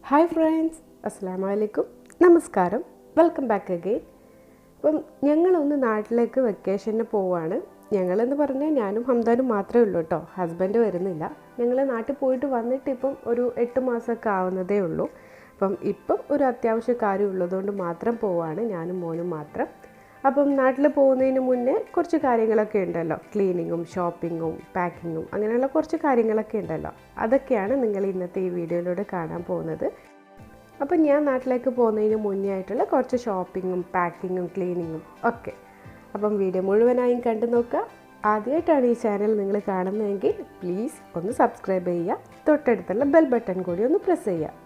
Hi friends, Assalamu alaikum, Namaskaram, welcome back again. അപ്പം ഞങ്ങളൊന്ന് നാട്ടിലേക്ക് വെക്കേഷന് പോവാണ്. ഞങ്ങളെന്ന് പറഞ്ഞാൽ ഞാനും ഹംദാനും മാത്രമേ ഉള്ളൂ കേട്ടോ, ഹസ്ബൻഡ് വരുന്നില്ല. ഞങ്ങൾ നാട്ടിൽ പോയിട്ട് വന്നിട്ട് ഇപ്പം ഒരു 8 മാസമൊക്കെ ആവുന്നതേ ഉള്ളൂ. അപ്പം ഇപ്പം ഒരു അത്യാവശ്യ കാര്യം ഉള്ളതുകൊണ്ട് മാത്രം പോവാണ്, ഞാനും മോനും മാത്രം. അപ്പം നാട്ടിൽ പോകുന്നതിന് മുന്നേ കുറച്ച് കാര്യങ്ങളൊക്കെ ഉണ്ടല്ലോ, ക്ലീനിങ്ങും ഷോപ്പിങ്ങും പാക്കിങ്ങും അങ്ങനെയുള്ള കുറച്ച് കാര്യങ്ങളൊക്കെ ഉണ്ടല്ലോ. അതൊക്കെയാണ് നിങ്ങൾ ഇന്നത്തെ ഈ വീഡിയോയിലൂടെ കാണാൻ പോകുന്നത്. അപ്പം ഞാൻ നാട്ടിലേക്ക് പോകുന്നതിന് മുന്നേ ആയിട്ടുള്ള കുറച്ച് ഷോപ്പിങ്ങും പാക്കിങ്ങും ക്ലീനിങ്ങും ഒക്കെ. അപ്പം വീഡിയോ മുഴുവനായും കണ്ടു നോക്കുക. ആദ്യമായിട്ടാണ് ഈ ചാനൽ നിങ്ങൾ കാണുന്നതെങ്കിൽ പ്ലീസ് ഒന്ന് സബ്സ്ക്രൈബ് ചെയ്യുക, തൊട്ടടുത്തുള്ള ബെൽ ബട്ടൺ കൂടി ഒന്ന് പ്രസ് ചെയ്യുക.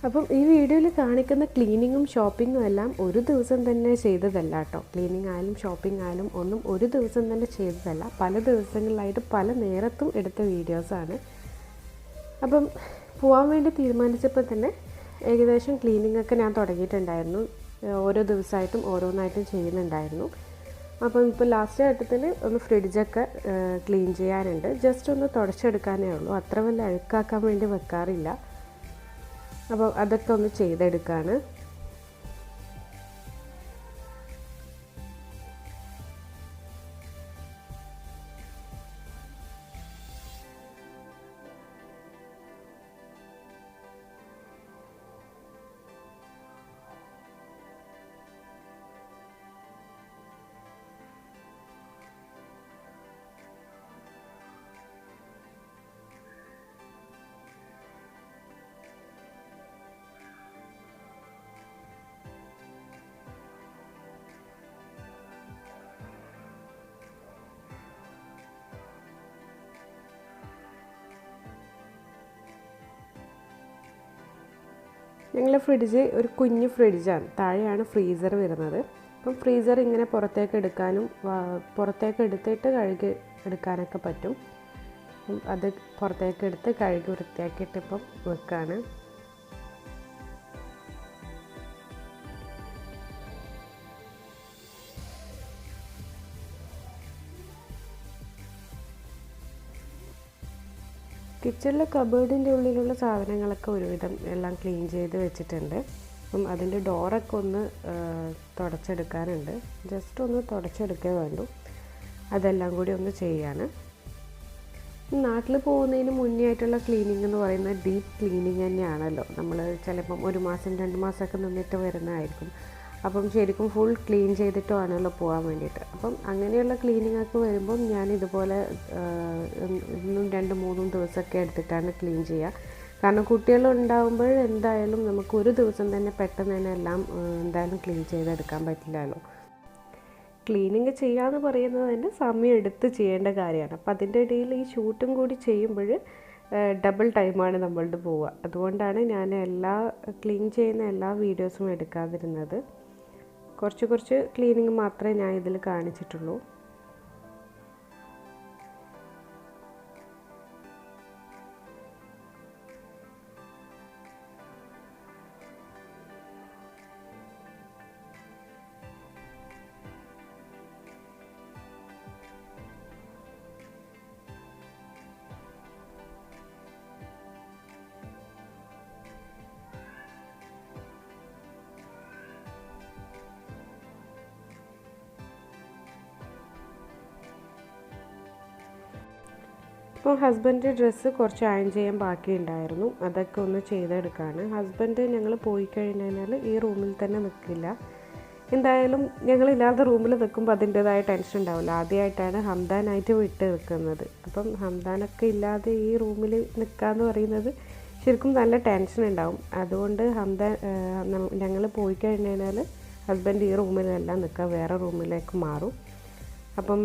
അപ്പം ഈ വീഡിയോയിൽ കാണിക്കുന്ന ക്ലീനിങ്ങും ഷോപ്പിങ്ങും എല്ലാം ഒരു ദിവസം തന്നെ ചെയ്തതല്ല കേട്ടോ. ക്ലീനിങ് ആയാലും ഷോപ്പിംഗ് ആയാലും ഒന്നും ഒരു ദിവസം തന്നെ ചെയ്തതല്ല, പല ദിവസങ്ങളിലായിട്ട് പല നേരത്തും എടുത്ത വീഡിയോസാണ്. അപ്പം പോകാൻ വേണ്ടി തീരുമാനിച്ചപ്പോൾ തന്നെ ഏകദേശം ക്ലീനിങ്ങൊക്കെ ഞാൻ തുടങ്ങിയിട്ടുണ്ടായിരുന്നു. ഓരോ ദിവസമായിട്ടും ഓരോന്നായിട്ടും ചെയ്യുന്നുണ്ടായിരുന്നു. അപ്പം ഇപ്പോൾ ലാസ്റ്റ് ഘട്ടത്തിൽ ഒന്ന് ഫ്രിഡ്ജൊക്കെ ക്ലീൻ ചെയ്യാനുണ്ട്. ജസ്റ്റ് ഒന്ന് തുടച്ചെടുക്കാനേ ഉള്ളൂ, അത്ര വലിയ അഴുക്കാക്കാൻ വേണ്ടി വെക്കാറില്ല. അപ്പോൾ അതൊക്കെ ഒന്ന് ചെയ്തെടുക്കുകയാണ്. ഞങ്ങളുടെ ഫ്രിഡ്ജ് ഒരു കുഞ്ഞു ഫ്രിഡ്ജാണ്, താഴെയാണ് ഫ്രീസർ വരുന്നത്. അപ്പം ഫ്രീസർ ഇങ്ങനെ പുറത്തേക്ക് എടുക്കാനും പുറത്തേക്ക് എടുത്തിട്ട് കഴുകി എടുക്കാനൊക്കെ പറ്റും. അത് പുറത്തേക്ക് എടുത്ത് കഴുകി വൃത്തിയാക്കിയിട്ട് ഇപ്പം വെക്കാണ്. കിച്ചണിലെ കബേർഡിൻ്റെ ഉള്ളിലുള്ള സാധനങ്ങളൊക്കെ ഒരുവിധം എല്ലാം ക്ലീൻ ചെയ്ത് വെച്ചിട്ടുണ്ട്. അപ്പം അതിൻ്റെ ഡോറൊക്കെ ഒന്ന് തുടച്ചെടുക്കാനുണ്ട്. ജസ്റ്റ് ഒന്ന് തുടച്ചെടുക്കേ വേണ്ടൂ, അതെല്ലാം കൂടി ഒന്ന് ചെയ്യാണ്. നാട്ടിൽ പോകുന്നതിന് മുന്നേ ആയിട്ടുള്ള ക്ലീനിങ് എന്ന് പറയുന്നത് ഡീപ്പ് ക്ലീനിങ് തന്നെയാണല്ലോ. നമ്മൾ ചിലപ്പം 1 മാസം 2 മാസമൊക്കെ നിന്നിട്ട് വരുന്നതായിരിക്കും. അപ്പം ശരിക്കും ഫുൾ ക്ലീൻ ചെയ്തിട്ട് വേണമല്ലോ പോകാൻ വേണ്ടിയിട്ട്. അപ്പം അങ്ങനെയുള്ള ക്ലീനിങ് ഒക്കെ വരുമ്പം ഞാൻ ഇതുപോലെ 2-3 ദിവസമൊക്കെ എടുത്തിട്ടാണ് ക്ലീൻ ചെയ്യുക. കാരണം കുട്ടികളുണ്ടാകുമ്പോൾ എന്തായാലും നമുക്ക് ഒരു ദിവസം തന്നെ പെട്ടെന്ന് തന്നെ എല്ലാം എന്തായാലും ക്ലീൻ ചെയ്തെടുക്കാൻ പറ്റില്ലല്ലോ. ക്ലീനിങ് ചെയ്യാമെന്ന് പറയുന്നത് തന്നെ സമയം എടുത്ത് ചെയ്യേണ്ട കാര്യമാണ്. അപ്പം അതിൻ്റെ ഇടയിൽ ഈ ഷൂട്ടും കൂടി ചെയ്യുമ്പോൾ ഡബിൾ ടൈമാണ് നമ്മളുടെ പോവുക. അതുകൊണ്ടാണ് ഞാൻ ക്ലീൻ ചെയ്യുന്ന എല്ലാ വീഡിയോസും എടുക്കാതിരുന്നത്. കുറച്ച് ക്ലീനിങ് മാത്രമേ ഞാൻ ഇതിൽ കാണിച്ചിട്ടുള്ളൂ. ഇപ്പോൾ ഹസ്ബൻഡ് ഡ്രസ്സ് കുറച്ച് അയൺ ചെയ്യാൻ ബാക്കിയുണ്ടായിരുന്നു, അതൊക്കെ ഒന്ന് ചെയ്തെടുക്കുകയാണ്. ഹസ്ബൻഡ് ഞങ്ങൾ പോയി കഴിഞ്ഞാൽ ഈ റൂമിൽ തന്നെ നിൽക്കില്ല. എന്തായാലും ഞങ്ങളില്ലാത്ത റൂമിൽ നിൽക്കുമ്പോൾ അതിൻ്റേതായ ടെൻഷൻ ഉണ്ടാവില്ല. ആദ്യമായിട്ടാണ് ഹംദാനായിട്ട് വിട്ട് നിൽക്കുന്നത്. അപ്പം ഹംദാനൊക്കെ ഇല്ലാതെ ഈ റൂമിൽ നിൽക്കാമെന്ന് പറയുന്നത് ശരിക്കും നല്ല ടെൻഷൻ ഉണ്ടാവും. അതുകൊണ്ട് ഞങ്ങൾ പോയി കഴിഞ്ഞാൽ ഹസ്ബൻഡ് ഈ റൂമിലല്ല നിൽക്കുക, വേറെ റൂമിലേക്ക് മാറും. അപ്പം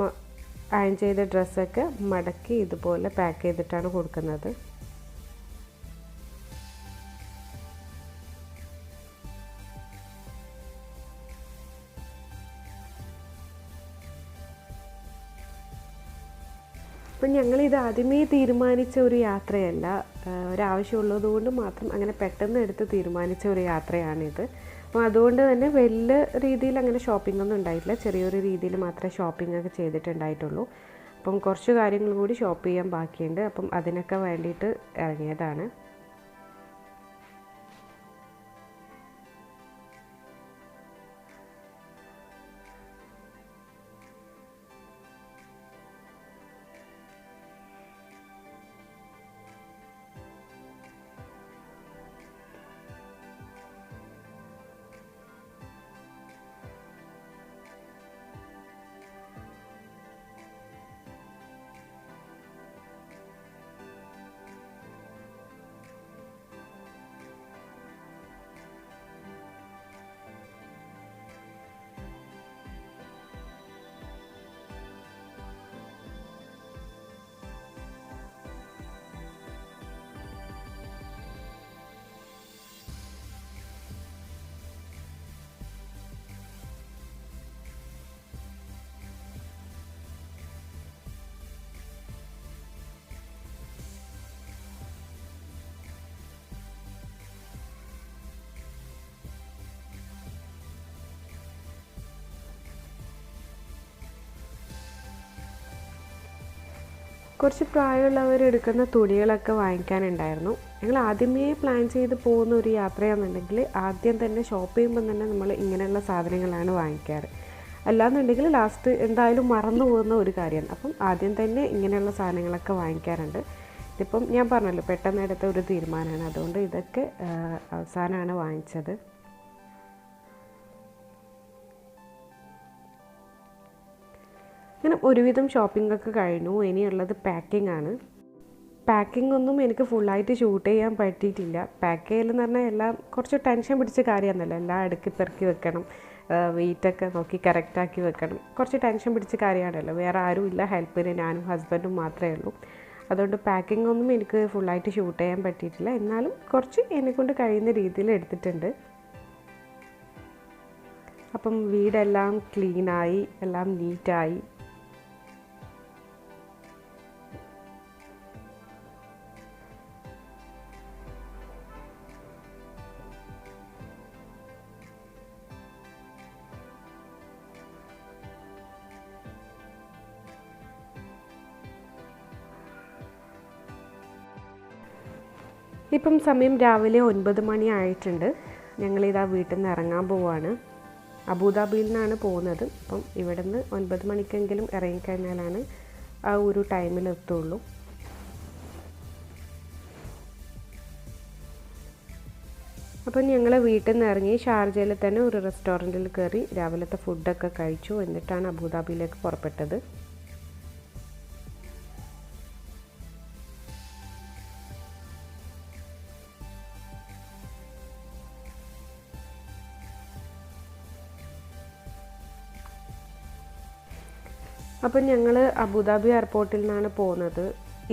അയൺ ചെയ്ത ഡ്രസ്സൊക്കെ മടക്കി ഇതുപോലെ പാക്ക് ചെയ്തിട്ടാണ് കൊടുക്കുന്നത്. അപ്പം ഞങ്ങളിത് ആദ്യമേ തീരുമാനിച്ച ഒരു യാത്രയല്ല, ഒരാവശ്യമുള്ളതുകൊണ്ട് മാത്രം അങ്ങനെ പെട്ടെന്ന് എടുത്ത് തീരുമാനിച്ച ഒരു യാത്രയാണിത്. അപ്പോൾ അതുകൊണ്ട് തന്നെ വലിയ രീതിയിൽ അങ്ങനെ ഷോപ്പിംഗ് ഒന്നും ഉണ്ടായിട്ടില്ല. ചെറിയൊരു രീതിയിൽ മാത്രമേ ഷോപ്പിംഗ് ഒക്കെ ചെയ്തിട്ടുണ്ടായിട്ടുള്ളൂ. അപ്പം കുറച്ച് കാര്യങ്ങൾ കൂടി ഷോപ്പ് ചെയ്യാൻ ബാക്കിയുണ്ട്. അപ്പം അതിനൊക്കെ വേണ്ടിയിട്ട് ഇറങ്ങിയതാണ്. കുറച്ച് പ്രായമുള്ളവർ എടുക്കുന്ന തുണികളൊക്കെ വാങ്ങിക്കാനുണ്ടായിരുന്നു. ഞങ്ങൾ ആദ്യമേ പ്ലാൻ ചെയ്ത് പോകുന്ന ഒരു യാത്രയാണെന്നുണ്ടെങ്കിൽ ആദ്യം തന്നെ ഷോപ്പ് ചെയ്യുമ്പോൾ തന്നെ നമ്മൾ ഇങ്ങനെയുള്ള സാധനങ്ങളാണ് വാങ്ങിക്കാറ്. അല്ലാന്നുണ്ടെങ്കിൽ ലാസ്റ്റ് എന്തായാലും മറന്നു പോകുന്ന ഒരു കാര്യമാണ്. അപ്പം ആദ്യം തന്നെ ഇങ്ങനെയുള്ള സാധനങ്ങളൊക്കെ വാങ്ങിക്കാറുണ്ട്. ഇതിപ്പം ഞാൻ പറഞ്ഞല്ലോ, പെട്ടെന്ന് എടുത്ത ഒരു തീരുമാനമാണ്. അതുകൊണ്ട് ഇതൊക്കെ അവസാനമാണ് വാങ്ങിച്ചത്. അങ്ങനെ ഒരുവിധം ഷോപ്പിംഗൊക്കെ കഴിഞ്ഞു. ഇനിയുള്ളത് പാക്കിംഗ് ആണ്. പാക്കിംഗ് ഒന്നും എനിക്ക് ഫുള്ളായിട്ട് ഷൂട്ട് ചെയ്യാൻ പറ്റിയിട്ടില്ല. പാക്ക് ചെയ്യലെന്ന് പറഞ്ഞാൽ എല്ലാം കുറച്ച് ടെൻഷൻ പിടിച്ച കാര്യമാണല്ലോ. എല്ലാം അടുക്കി പെറുക്കി വെക്കണം, വെയിറ്റൊക്കെ നോക്കി കറക്റ്റാക്കി വെക്കണം. കുറച്ച് ടെൻഷൻ പിടിച്ച കാര്യമാണല്ലോ. വേറെ ആരും ഇല്ല ഹെൽപ്പിന്, ഞാനും ഹസ്ബൻഡും മാത്രമേ ഉള്ളൂ. അതുകൊണ്ട് പാക്കിംഗ് ഒന്നും എനിക്ക് ഫുള്ളായിട്ട് ഷൂട്ട് ചെയ്യാൻ പറ്റിയിട്ടില്ല. എന്നാലും കുറച്ച് എന്നെക്കൊണ്ട് കഴിയുന്ന രീതിയിൽ എടുത്തിട്ടുണ്ട്. അപ്പം വീടെല്ലാം ക്ലീനായി, എല്ലാം നീറ്റായി. ഇപ്പം സമയം രാവിലെ 9 മണി ആയിട്ടുണ്ട്. ഞങ്ങളിതാ വീട്ടിൽ നിന്ന് ഇറങ്ങാൻ പോവുകയാണ്. അബുദാബിയിൽ നിന്നാണ് പോകുന്നത്. അപ്പം ഇവിടെ നിന്ന് 9 മണിക്കെങ്കിലും ഇറങ്ങിക്കഴിഞ്ഞാലാണ് ആ ഒരു ടൈമിലെത്തുള്ളൂ. അപ്പം ഞങ്ങൾ വീട്ടിൽ നിന്ന് ഇറങ്ങി ഷാർജയിൽ തന്നെ ഒരു റെസ്റ്റോറൻറ്റിൽ കയറി രാവിലത്തെ ഫുഡൊക്കെ കഴിച്ചു. എന്നിട്ടാണ് അബുദാബിയിലേക്ക് പുറപ്പെട്ടത്. അപ്പം ഞങ്ങൾ അബുദാബി എയർപോർട്ടിൽ നിന്നാണ് പോകുന്നത്.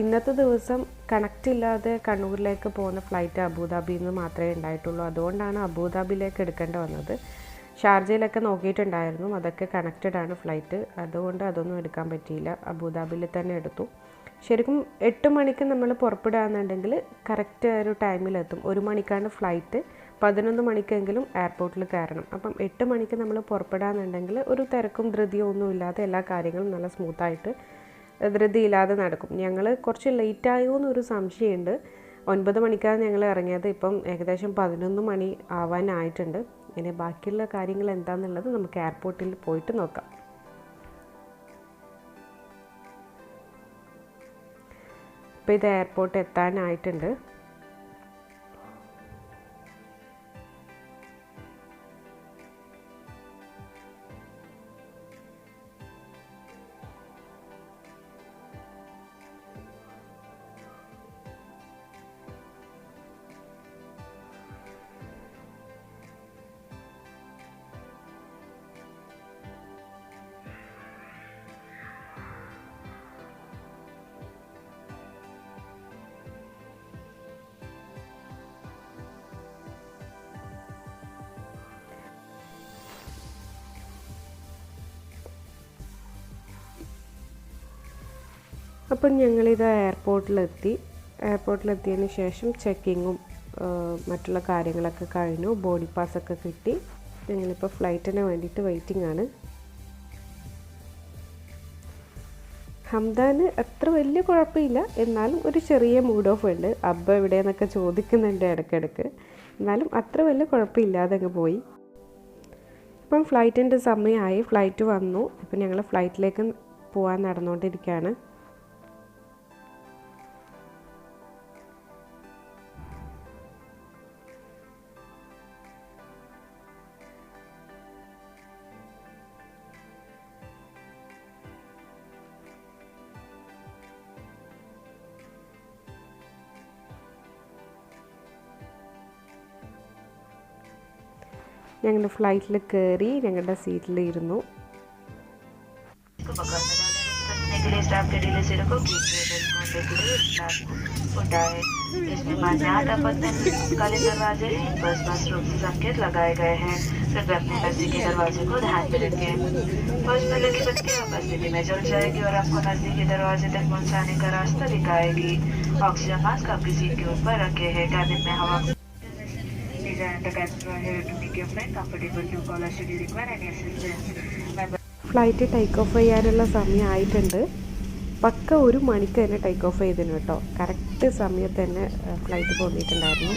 ഇന്നത്തെ ദിവസം കണക്റ്റ് ഇല്ലാതെ കണ്ണൂരിലേക്ക് പോകുന്ന ഫ്ലൈറ്റ് അബുദാബിയിൽ നിന്ന് മാത്രമേ ഉണ്ടായിട്ടുള്ളൂ. അതുകൊണ്ടാണ് അബുദാബിയിലേക്ക് എടുക്കേണ്ടി വന്നത്. ഷാർജയിലൊക്കെ നോക്കിയിട്ടുണ്ടായിരുന്നു, അതൊക്കെ കണക്റ്റഡ് ആണ് ഫ്ലൈറ്റ്. അതുകൊണ്ട് അതൊന്നും എടുക്കാൻ പറ്റിയില്ല. അബുദാബിയിൽ തന്നെ എടുത്തു. ശരിക്കും 8 മണിക്ക് നമ്മൾ പുറപ്പെടുകയാണെന്നുണ്ടെങ്കിൽ കറക്റ്റ് ഒരു ടൈമിലെത്തും. 1 മണിക്കാണ് ഫ്ലൈറ്റ്. 11 മണിക്കെങ്കിലും എയർപോർട്ടിൽ കയറണം. അപ്പം 8 മണിക്ക് നമ്മൾ പുറപ്പെടാന്നുണ്ടെങ്കിൽ ഒരു തിരക്കും ധൃതിയോ ഒന്നും ഇല്ലാതെ എല്ലാ കാര്യങ്ങളും നല്ല സ്മൂത്തായിട്ട് ധൃതിയില്ലാതെ നടക്കും. ഞങ്ങൾ കുറച്ച് ലേറ്റായോ എന്നൊരു സംശയമുണ്ട്. 9 മണിക്കാണ് ഞങ്ങൾ ഇറങ്ങിയത്. ഇപ്പം ഏകദേശം 11 മണി ആവാനായിട്ടുണ്ട്. ഇനി ബാക്കിയുള്ള കാര്യങ്ങൾ എന്താണെന്നുള്ളത് നമുക്ക് എയർപോർട്ടിൽ പോയിട്ട് നോക്കാം. ഇപ്പോൾ ഇത് എയർപോർട്ട് എത്താനായിട്ടുണ്ട്. അപ്പം ഞങ്ങളിത് എയർപോർട്ടിലെത്തിയതിന് ശേഷം ചെക്കിങ്ങും മറ്റുള്ള കാര്യങ്ങളൊക്കെ കഴിഞ്ഞു. ബോഡി പാസ്സൊക്കെ കിട്ടി. ഞങ്ങളിപ്പോൾ ഫ്ലൈറ്റിന് വേണ്ടിയിട്ട് വെയിറ്റിംഗ് ആണ്. ഹംദാന് അത്ര വലിയ കുഴപ്പമില്ല, എന്നാലും ഒരു ചെറിയ മൂഡ് ഓഫ് ഉണ്ട്. അബ്ബ എവിടെയെന്നൊക്കെ ചോദിക്കുന്നുണ്ട് ഇടയ്ക്കിടയ്ക്ക്. എന്നാലും അത്ര വലിയ കുഴപ്പമില്ലാതെ അങ്ങ് പോയി. ഇപ്പം ഫ്ലൈറ്റിൻ്റെ സമയമായി. ഫ്ലൈറ്റ് വന്നു. ഇപ്പം ഞങ്ങൾ ഫ്ലൈറ്റിലേക്ക് പോകാൻ നടന്നുകൊണ്ടിരിക്കുകയാണ്. ഞങ്ങൾ ഫ്ലൈറ്റിൽ കയറി ഞങ്ങളുടെ സീറ്റിലിരുന്നു. ഫ്ലൈറ്റ് ടേക്ക് ഓഫ് ചെയ്യാനുള്ള സമയമായിട്ടുണ്ട്. പക്ക 1 മണിക്ക് തന്നെ ടേക്ക് ഓഫ് ചെയ്തിരുന്നു കേട്ടോ. കറക്റ്റ് സമയത്ത് തന്നെ ഫ്ലൈറ്റ് പോന്നിട്ടുണ്ടായിരുന്നു.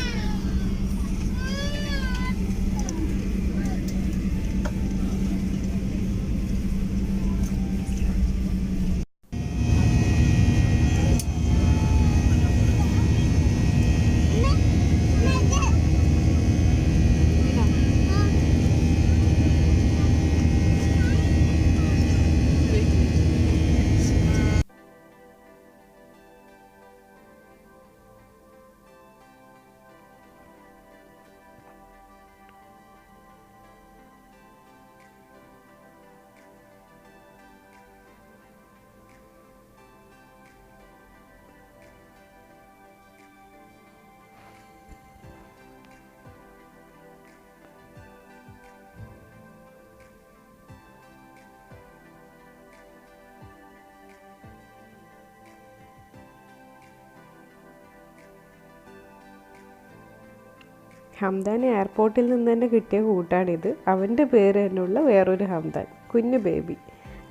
ഹംദാൻ എയർപോർട്ടിൽ നിന്ന് തന്നെ കിട്ടിയ കൂട്ടാണിത്. അവൻ്റെ പേര് തന്നെയുള്ള വേറൊരു ഹംദാൻ, കുഞ്ഞു ബേബി.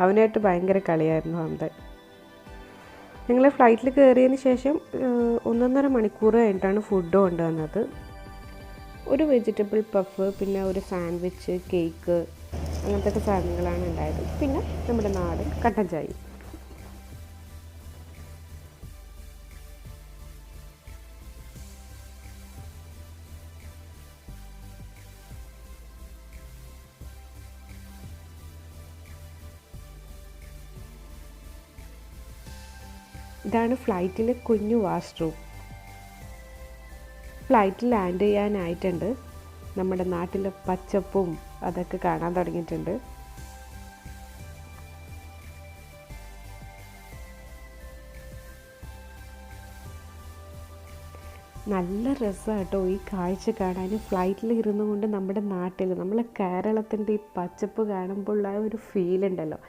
അവനായിട്ട് ഭയങ്കര കളിയായിരുന്നു ഹംദാൻ. ഞങ്ങൾ ഫ്ലൈറ്റിൽ കയറിയതിന് ശേഷം 1.5 മണിക്കൂർ കഴിഞ്ഞിട്ടാണ് ഫുഡ് കൊണ്ടുവന്നത്. ഒരു വെജിറ്റബിൾ പഫ്, പിന്നെ ഒരു സാൻഡ്വിച്ച്, കേക്ക്, അങ്ങനത്തെ സാധനങ്ങളാണ് ഉണ്ടായത്. പിന്നെ നമ്മുടെ നാടൻ കട്ടൻ ചായ. ഇതാണ് ഫ്ലൈറ്റിലെ കുഞ്ഞു വാഷ്റൂം. Flight land ചെയ്യാനായിട്ടുണ്ട്. നമ്മുടെ നാട്ടിലെ പച്ചപ്പും അതൊക്കെ കാണാൻ തുടങ്ങിയിട്ടുണ്ട്. നല്ല രസമാണ് കേട്ടോ ഈ കാഴ്ച കാണാൻ. ഫ്ലൈറ്റിൽ ഇരുന്നു കൊണ്ട് നമ്മുടെ നാട്ടിൽ, നമ്മളെ കേരളത്തിൻ്റെ ഈ പച്ചപ്പ് കാണുമ്പോൾ ആ ഒരു ഫീലുണ്ടല്ലോ,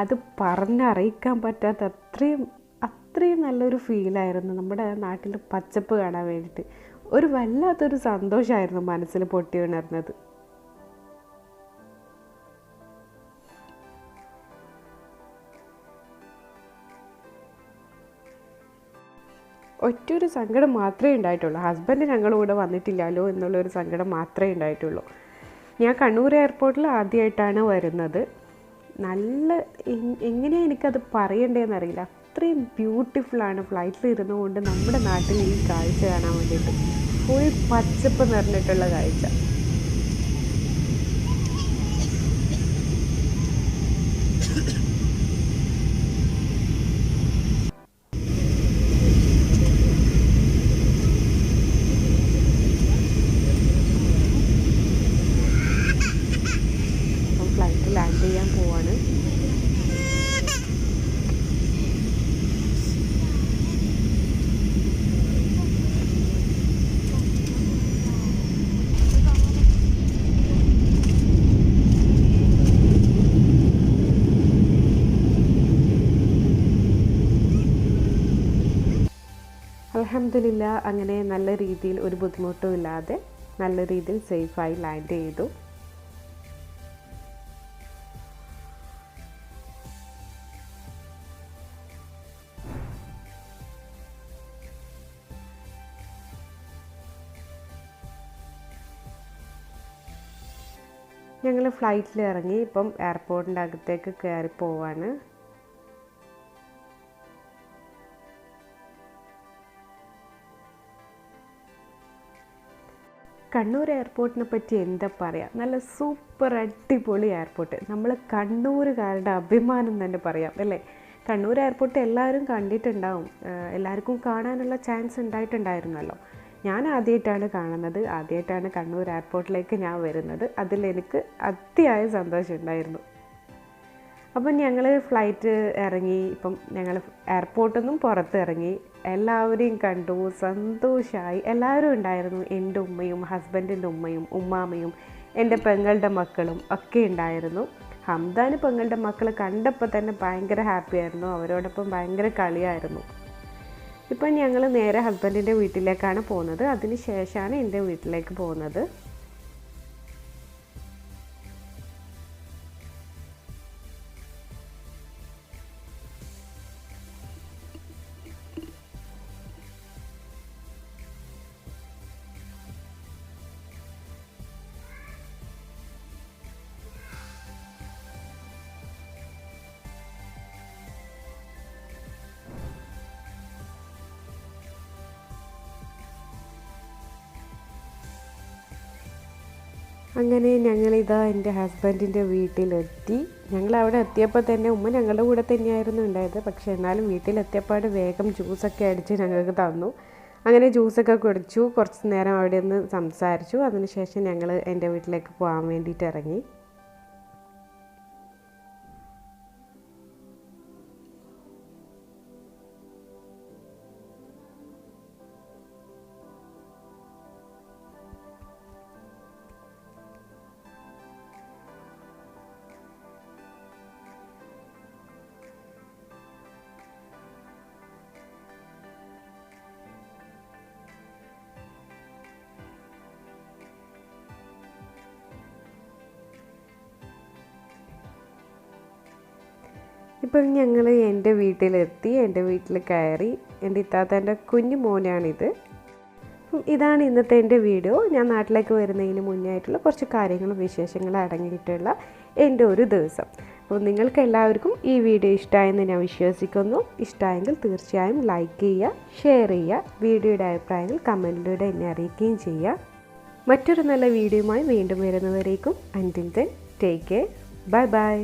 അത് പറഞ്ഞറിയിക്കാൻ പറ്റാത്ത അത്രയും നല്ലൊരു ഫീലായിരുന്നു നമ്മുടെ നാട്ടിൽ പച്ചപ്പ് കാണാൻ വേണ്ടിയിട്ട്. ഒരു വല്ലാത്തൊരു സന്തോഷമായിരുന്നു മനസ്സിൽ പൊട്ടി ഉണർന്നത്. ഒറ്റൊരു സങ്കടം മാത്രമേ ഉണ്ടായിട്ടുള്ളൂ. ഹസ്ബൻഡ് ഞങ്ങളുടെ കൂടെ വന്നിട്ടില്ലല്ലോ എന്നുള്ളൊരു സങ്കടം മാത്രമേ ഉണ്ടായിട്ടുള്ളൂ. ഞാൻ കണ്ണൂർ എയർപോർട്ടിൽ ആദ്യമായിട്ടാണ് വരുന്നത്. എങ്ങനെയാണ് എനിക്കത് പറയണ്ടേന്നറിയില്ല. അത്രയും ബ്യൂട്ടിഫുള്ളാണ് ഫ്ലൈറ്റിൽ ഇരുന്നു കൊണ്ട് നമ്മുടെ നാട്ടിൽ ഈ കാഴ്ച കാണാൻ വേണ്ടിയിട്ട്. ഫുൾ പച്ചപ്പ് നിറഞ്ഞിട്ടുള്ള കാഴ്ച. ഫ്ലൈറ്റ് ലാൻഡ് ചെയ്യാൻ പോവാണ്. അൽഹംദുലില്ലാ അങ്ങനെ നല്ല രീതിയിൽ ഒരു ബുദ്ധിമുട്ടും ഇല്ലാതെ നല്ല രീതിയിൽ സേഫായി ലാൻഡ് ചെയ്തു. ഞങ്ങൾ ഫ്ലൈറ്റിൽ ഇറങ്ങി ഇപ്പം എയർപോർട്ടിൻ്റെ അകത്തേക്ക് കയറി പോവാണ്. കണ്ണൂർ എയർപോർട്ടിനെ പറ്റി എന്താ പറയുക, നല്ല സൂപ്പർ അടിപൊളി എയർപോർട്ട്. നമ്മൾ കണ്ണൂരുകാരുടെ അഭിമാനം തന്നെ പറയാം അല്ലേ. കണ്ണൂർ എയർപോർട്ട് എല്ലാവരും കണ്ടിട്ടുണ്ടാവും, എല്ലാവർക്കും കാണാനുള്ള ചാൻസ് ഉണ്ടായിട്ടുണ്ടായിരുന്നല്ലോ. ഞാൻ ആദ്യമായിട്ടാണ് കാണുന്നത്, ആദ്യമായിട്ടാണ് കണ്ണൂർ എയർപോർട്ടിലേക്ക് ഞാൻ വരുന്നത്. അതിലെനിക്ക് അതിയായ സന്തോഷമുണ്ടായിരുന്നു. അപ്പം ഞങ്ങൾ ഫ്ലൈറ്റ് ഇറങ്ങി, ഇപ്പം ഞങ്ങൾ എയർപോർട്ടിൽ നിന്നും പുറത്തിറങ്ങി, എല്ലാവരെയും കണ്ടു, സന്തോഷമായി. എല്ലാവരും ഉണ്ടായിരുന്നു. എൻ്റെ ഉമ്മയും ഹസ്ബൻഡിൻ്റെ ഉമ്മയും ഉമ്മാമയും എൻ്റെ പെങ്ങളുടെ മക്കളും ഒക്കെ ഉണ്ടായിരുന്നു. ഹംദാന് പെങ്ങളുടെ മക്കൾ കണ്ടപ്പോൾ തന്നെ ഭയങ്കര ഹാപ്പി ആയിരുന്നു, അവരോടൊപ്പം ഭയങ്കര കളിയായിരുന്നു. ഇപ്പം ഞങ്ങൾ നേരെ ഹസ്ബൻഡിൻ്റെ വീട്ടിലേക്കാണ് പോകുന്നത്. അതിന് ശേഷമാണ് എൻ്റെ വീട്ടിലേക്ക് പോകുന്നത്. അങ്ങനെ ഞങ്ങളിതാ എൻ്റെ ഹസ്ബൻഡിൻ്റെ വീട്ടിലെത്തി. ഞങ്ങളവിടെ എത്തിയപ്പോൾ തന്നെ ഉമ്മ ഞങ്ങളുടെ കൂടെ തന്നെയായിരുന്നു ഉണ്ടായത്. പക്ഷേ എന്നാലും വീട്ടിലെത്തിയപ്പോൾ വേഗം ജ്യൂസൊക്കെ അടിച്ച് ഞങ്ങൾക്ക് തന്നു. അങ്ങനെ ജ്യൂസൊക്കെ കുടിച്ചു, കുറച്ച് നേരം അവിടെ നിന്ന് സംസാരിച്ചു. അതിനുശേഷം ഞങ്ങൾ എൻ്റെ വീട്ടിലേക്ക് പോകാൻ വേണ്ടിയിട്ട് ഇറങ്ങി. ഇപ്പം ഞങ്ങൾ എൻ്റെ വീട്ടിലെത്തി. എൻ്റെ വീട്ടിൽ കയറി. എൻ്റെ ഇത്താത്തൻ്റെ കുഞ്ഞു മോനാണിത്. ഇതാണ് ഇന്നത്തെ എൻ്റെ വീഡിയോ. ഞാൻ നാട്ടിലേക്ക് വരുന്നതിന് മുന്നേ ആയിട്ടുള്ള കുറച്ച് കാര്യങ്ങളും വിശേഷങ്ങളും അടങ്ങിയിട്ടുള്ള എൻ്റെ ഒരു ദിവസം. അപ്പോൾ നിങ്ങൾക്ക് എല്ലാവർക്കും ഈ വീഡിയോ ഇഷ്ടമായെന്ന് ഞാൻ വിശ്വസിക്കുന്നു. ഇഷ്ടമായെങ്കിൽ തീർച്ചയായും ലൈക്ക് ചെയ്യുക, ഷെയർ ചെയ്യുക, വീഡിയോയുടെ അഭിപ്രായങ്ങൾ കമൻറ്റിലൂടെ എന്നെ അറിയിക്കുകയും ചെയ്യുക. മറ്റൊരു നല്ല വീഡിയോയുമായി വീണ്ടും വരുന്നവരേക്കും until then take care, bye by.